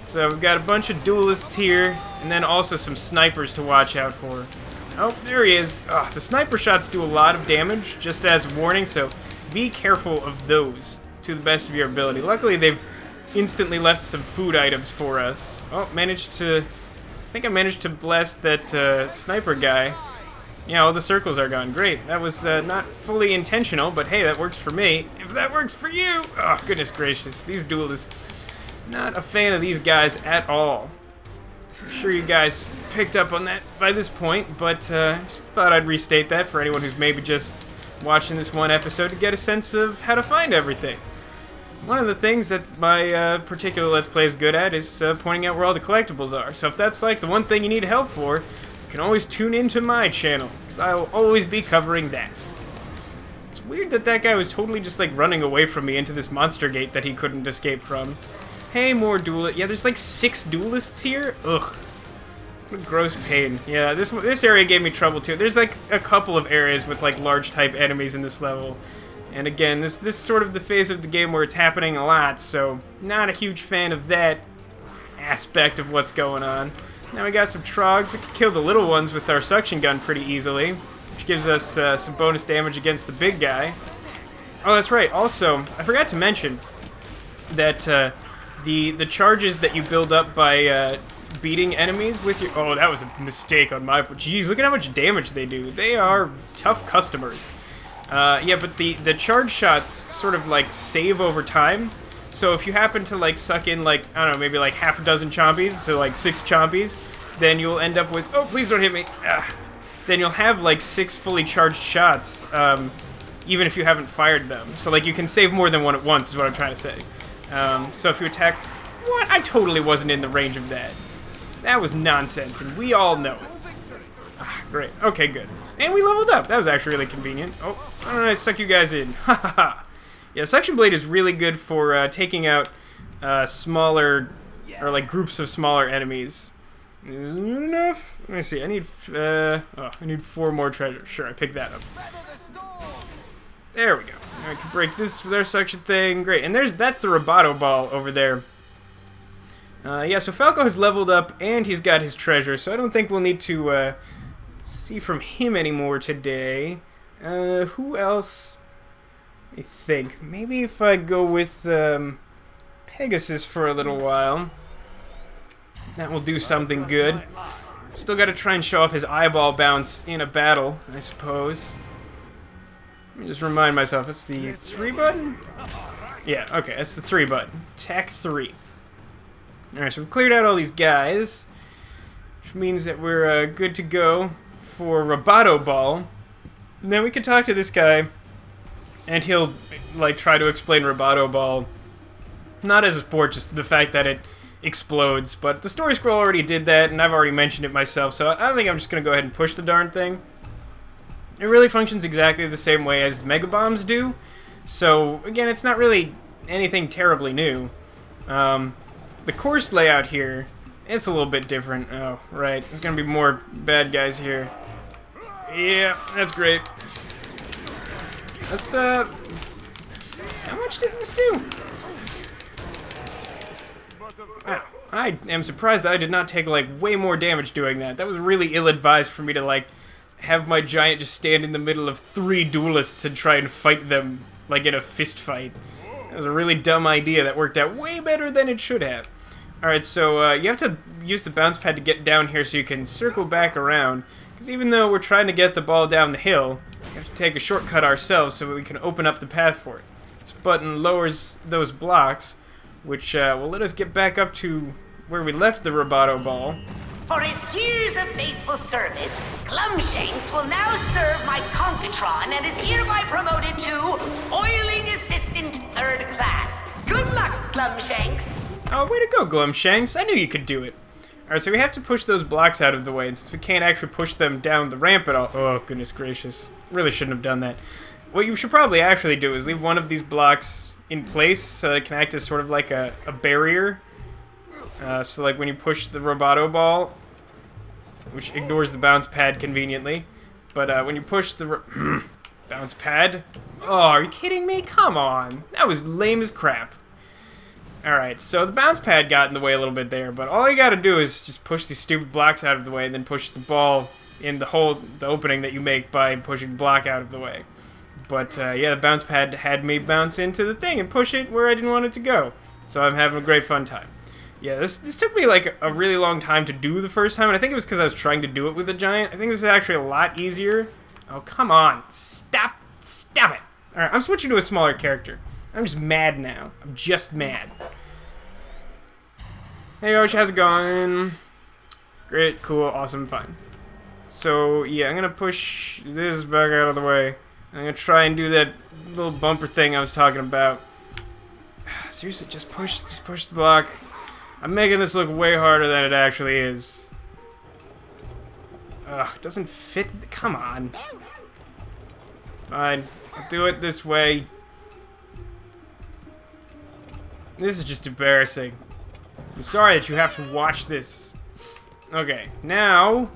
So we've got a bunch of duelists here, and then also some snipers to watch out for. Oh, there he is. Oh, the sniper shots do a lot of damage, just as a warning, so be careful of those to the best of your ability. Luckily, they've instantly left some food items for us. Oh, I think I managed to blast that sniper guy. Yeah, all the circles are gone. Great. That was not fully intentional, but hey, that works for me. If that works for you! Oh, goodness gracious. These duelists. Not a fan of these guys at all. I'm sure you guys picked up on that by this point, but just thought I'd restate that for anyone who's maybe just watching this one episode to get a sense of how to find everything. One of the things that my particular Let's Play is good at is pointing out where all the collectibles are. So if that's like the one thing you need help for, you can always tune into my channel, because I will always be covering that. It's weird that that guy was totally just like running away from me into this monster gate that he couldn't escape from. Hey, more duelists. Yeah, there's like 6 duelists here? Ugh. What a gross pain. Yeah, this area gave me trouble too. There's like a couple of areas with like large type enemies in this level. And again, this is sort of the phase of the game where it's happening a lot, so not a huge fan of that aspect of what's going on. Now we got some trogs. We can kill the little ones with our suction gun pretty easily, which gives us some bonus damage against the big guy. Oh, that's right. Also, I forgot to mention that the charges that you build up by beating enemies with your... Oh, that was a mistake on my... Jeez, look at how much damage they do. They are tough customers. Yeah, but the charge shots sort of like save over time. So if you happen to like suck in like, I don't know, maybe like half a dozen chompies, so like 6 chompies, then you'll end up with... Oh, please don't hit me. Then you'll have like 6 fully charged shots, even if you haven't fired them. So like you can save more than one at once is what I'm trying to say. So if you attack... What? I totally wasn't in the range of that. That was nonsense, and we all know it. Great. Okay, good. And we leveled up. That was actually really convenient. Oh, why don't I suck you guys in? Ha ha ha. Yeah, Suction Blade is really good for taking out smaller, or like groups of smaller enemies. Isn't it enough? Let me see. I need 4 more treasures. Sure, I picked that up. There we go. I can break this with our suction thing. Great. And that's the Roboto-Ball over there. Yeah, so Falco has leveled up and he's got his treasure, so I don't think we'll need to see from him anymore today. Who else? I think maybe if I go with Pegasus for a little while, that will do something good. Still got to try and show off his eyeball bounce in a battle, I suppose. Let me just remind myself, it's the 3 button? Yeah, okay, that's the 3 button. Attack 3. Alright, so we've cleared out all these guys, which means that we're good to go for Roboto-Ball. And then we can talk to this guy, and he'll like try to explain Roboto-Ball, not as a sport, just the fact that it explodes. But the story scroll already did that, and I've already mentioned it myself, so I think I'm just going to go ahead and push the darn thing. It really functions exactly the same way as Mega Bombs do, so again, it's not really anything terribly new. The course layout here, it's a little bit different. Oh, right. There's going to be more bad guys here. Yeah, that's great. Let's, how much does this do? Wow. I am surprised that I did not take, like, way more damage doing that. That was really ill-advised for me to, like, have my giant just stand in the middle of 3 duelists and try and fight them, like, in a fist fight. That was a really dumb idea that worked out way better than it should have. Alright, so you have to use the bounce pad to get down here so you can circle back around. Because even though we're trying to get the ball down the hill, we have to take a shortcut ourselves so we can open up the path for it. This button lowers those blocks, which will let us get back up to where we left the Roboto-Ball. For his years of faithful service, Glumshanks will now serve my Conquertron and is hereby promoted to Oiling Assistant 3rd Class. Good luck, Glumshanks! Oh, way to go, Glumshanks. I knew you could do it. Alright, so we have to push those blocks out of the way, and since we can't actually push them down the ramp at all... Oh, goodness gracious. Really shouldn't have done that. What you should probably actually do is leave one of these blocks in place so that it can act as sort of like a barrier. So like when you push the Roboto-Ball, which ignores the bounce pad conveniently, But when you push the bounce pad... Oh, are you kidding me? Come on. That was lame as crap. Alright, so the bounce pad got in the way a little bit there, but all you gotta do is just push these stupid blocks out of the way and then push the ball in the opening that you make by pushing the block out of the way. But yeah, the bounce pad had me bounce into the thing and push it where I didn't want it to go. So I'm having a great fun time. Yeah, this took me like a really long time to do the first time, and I think it was because I was trying to do it with a giant. I think this is actually a lot easier. Oh, come on. Stop it. Alright, I'm switching to a smaller character. I'm just mad now. I'm just mad. Hey, Yosh, how's it going? Great, cool, awesome, fine. So, yeah, I'm gonna push this back out of the way. I'm gonna try and do that little bumper thing I was talking about. Seriously, just push the block. I'm making this look way harder than it actually is. Ugh, it doesn't fit. Come on. Fine, I'll do it this way. This is just embarrassing. I'm sorry that you have to watch this. Okay, now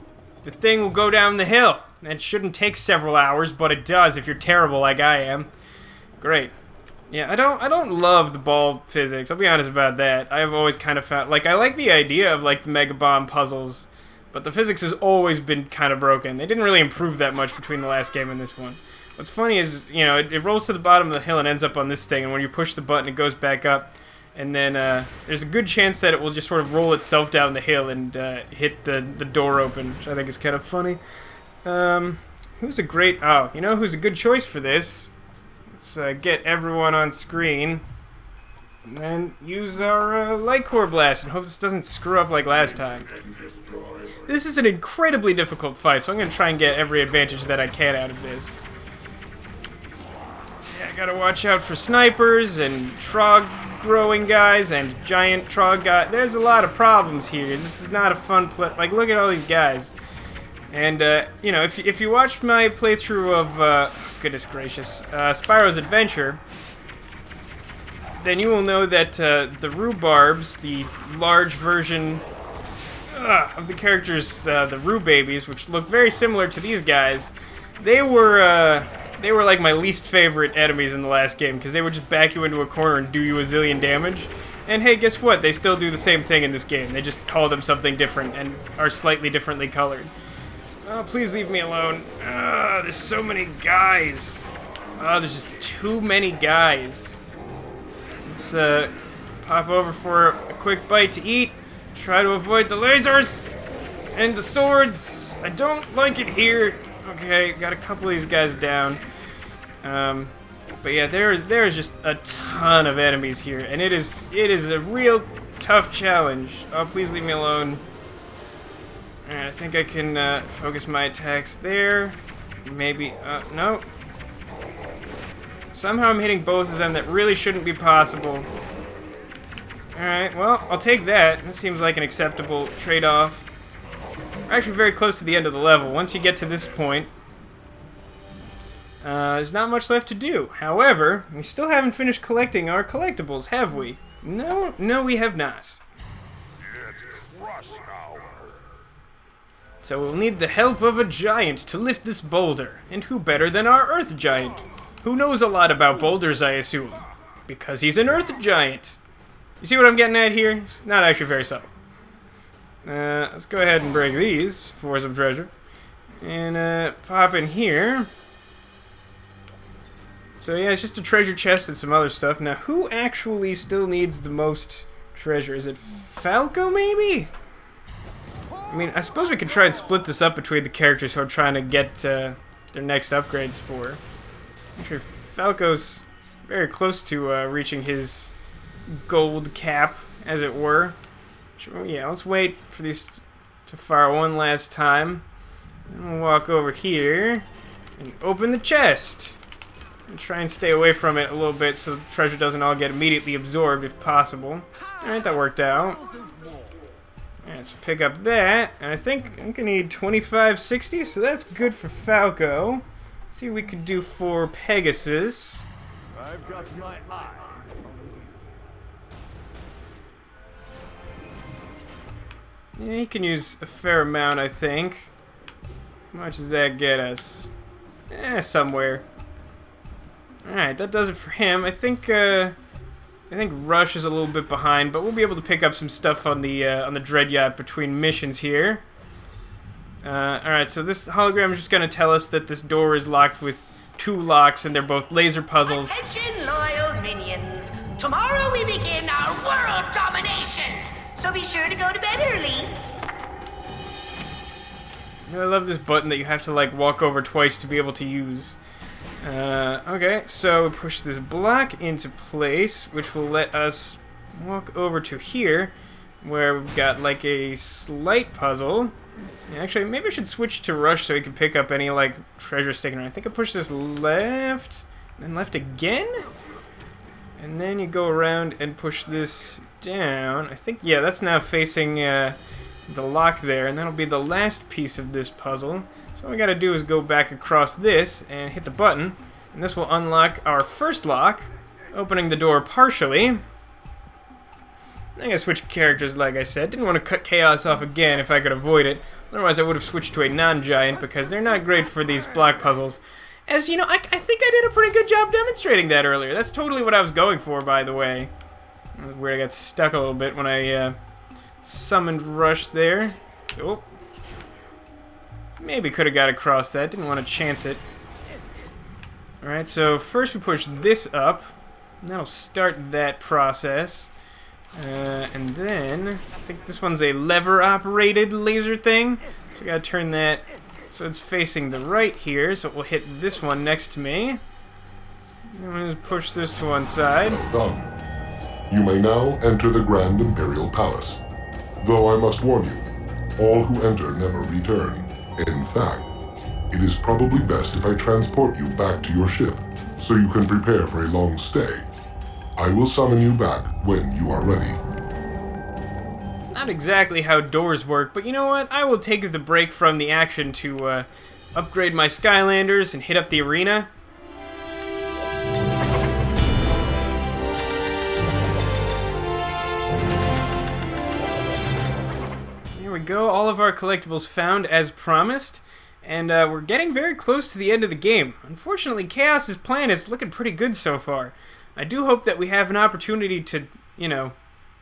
the thing will go down the hill. It shouldn't take several hours, but it does if you're terrible like I am. Great. Yeah, I don't love the ball physics. I'll be honest about that. I've always kind of found, like, I like the idea of like the Mega Bomb puzzles, but the physics has always been kind of broken. They didn't really improve that much between the last game and this one. What's funny is, you know, it rolls to the bottom of the hill and ends up on this thing, and when you push the button, it goes back up, and then there's a good chance that it will just sort of roll itself down the hill and hit the door open, which I think is kind of funny. Who's a great... Oh, you know who's a good choice for this? Let's get everyone on screen, and then use our Light Core Blast and hope this doesn't screw up like last time. This is an incredibly difficult fight, so I'm going to try and get every advantage that I can out of this. Yeah, I gotta watch out for snipers and trog growing guys and giant trog guys. There's a lot of problems here. This is not a fun play. Like, look at all these guys. And, you know, if you watch my playthrough of, goodness gracious, Spyro's Adventure, then you will know that the rhubarbs, the large version of the characters, the rhubabies, which look very similar to these guys, they were like my least favorite enemies in the last game, because they would just back you into a corner and do you a zillion damage. And hey, guess what? They still do the same thing in this game. They just call them something different and are slightly differently colored. Oh, please leave me alone. There's so many guys. Oh, there's just too many guys. Let's pop over for a quick bite to eat. Try to avoid the lasers and the swords. I don't like it here. Okay, got a couple of these guys down. But yeah, there is just a ton of enemies here, and it is a real tough challenge. Oh, please leave me alone. Alright, I think I can focus my attacks there. Maybe, no. Somehow I'm hitting both of them. That really shouldn't be possible. Alright, well, I'll take that. That seems like an acceptable trade-off. We're actually very close to the end of the level. Once you get to this point, there's not much left to do. However, we still haven't finished collecting our collectibles, have we? No, we have not. So we'll need the help of a giant to lift this boulder. And who better than our Earth Giant? Who knows a lot about boulders, I assume. Because he's an Earth Giant. You see what I'm getting at here? It's not actually very subtle. Let's go ahead and break these for some treasure. And pop in here. So yeah, it's just a treasure chest and some other stuff. Now, who actually still needs the most treasure? Is it Falco, maybe? I mean, I suppose we could try and split this up between the characters who are trying to get their next upgrades for. I'm sure Falco's very close to reaching his gold cap, as it were. Sure, yeah, let's wait for these to fire one last time. Then we'll walk over here and open the chest. And try and stay away from it a little bit so the treasure doesn't all get immediately absorbed if possible. Alright, that worked out. Alright, so pick up that, and I think I'm gonna need 2560, so that's good for Falco. Let's see what we can do for Pegasus. I've got my eye. Yeah, he can use a fair amount, I think. How much does that get us? Somewhere. Alright, that does it for him. I think Rush is a little bit behind, but we'll be able to pick up some stuff on the Dread Yacht between missions here. Alright, so this hologram is just going to tell us that this door is locked with 2 locks, and they're both laser puzzles. Attention, loyal minions. Tomorrow we begin our world domination. So be sure to go to bed early. I love this button that you have to, like, walk over twice to be able to use. Okay, so push this block into place, which will let us walk over to here, where we've got, like, a slight puzzle. Actually, maybe I should switch to Rush so he can pick up any, like, treasure sticking around. I think I push this left, then left again? And then you go around and push this down. I think, yeah, that's now facing, the lock there, and that'll be the last piece of this puzzle. So all we gotta do is go back across this and hit the button, and this will unlock our first lock, opening the door partially. I'm gonna switch characters, like I said. Didn't want to cut Kaos off again if I could avoid it. Otherwise I would have switched to a non-giant, because they're not great for these block puzzles. As you know, I think I did a pretty good job demonstrating that earlier. That's totally what I was going for, by the way. Where I got stuck a little bit when I summoned Rush there. Oh. Maybe could have got across that. Didn't want to chance it. Alright, so first we push this up. And that'll start that process. And then, I think this one's a lever-operated laser thing. So we gotta turn that so it's facing the right here. So it will hit this one next to me. And we'll just push this to one side. Done. You may now enter the Grand Imperial Palace. Though I must warn you, all who enter never return. In fact, it is probably best if I transport you back to your ship, so you can prepare for a long stay. I will summon you back when you are ready. Not exactly how doors work, but you know what? I will take the break from the action to upgrade my Skylanders and hit up the arena. There we go, all of our collectibles found as promised, and we're getting very close to the end of the game. Unfortunately, Kaos's plan is looking pretty good so far. I do hope that we have an opportunity to, you know,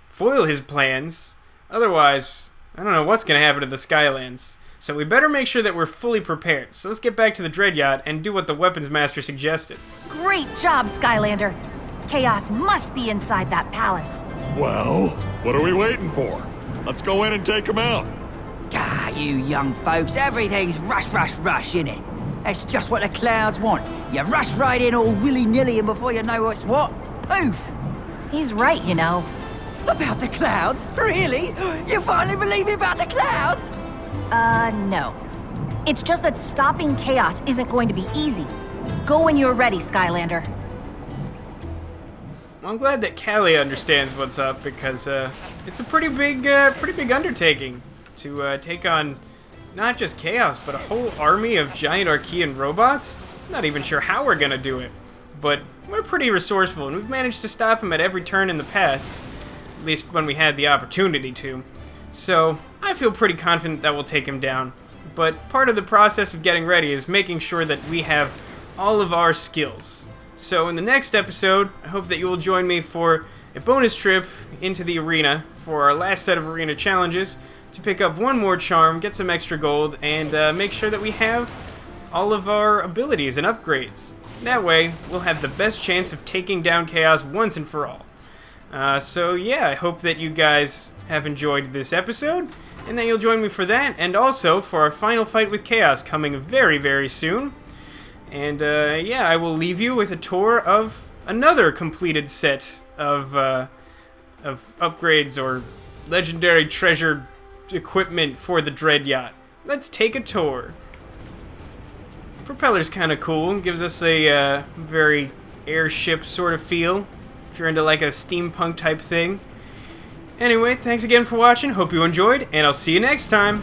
foil his plans. Otherwise, I don't know what's going to happen to the Skylands. So we better make sure that we're fully prepared. So let's get back to the Dread Yacht and do what the Weapons Master suggested. Great job, Skylander. Kaos must be inside that palace. Well, what are we waiting for? Let's go in and take him out. Ah, you young folks, everything's rush, rush, rush, innit? That's just what the clouds want. You rush right in all willy-nilly, and before you know what's what, poof! He's right, you know. About the clouds? Really? You finally believe me about the clouds? No. It's just that stopping Kaos isn't going to be easy. Go when you're ready, Skylander. Well, I'm glad that Callie understands what's up, because it's a pretty big undertaking to take on not just Kaos, but a whole army of giant Arkeyan robots. Not even sure how we're gonna do it, but we're pretty resourceful, and we've managed to stop him at every turn in the past, at least when we had the opportunity to. So I feel pretty confident that we'll take him down. But part of the process of getting ready is making sure that we have all of our skills. So in the next episode, I hope that you will join me for a bonus trip into the arena for our last set of arena challenges to pick up one more charm, get some extra gold, and make sure that we have all of our abilities and upgrades. That way, we'll have the best chance of taking down Kaos once and for all. So yeah, I hope that you guys have enjoyed this episode, and that you'll join me for that, and also for our final fight with Kaos coming very, very soon. And yeah, I will leave you with a tour of another completed set of upgrades or legendary treasure equipment for the Dread Yacht. Let's take a tour. Propeller's kind of cool. Gives us a very airship sort of feel, if you're into like a steampunk type thing. Anyway, thanks again for watching. Hope you enjoyed, and I'll see you next time.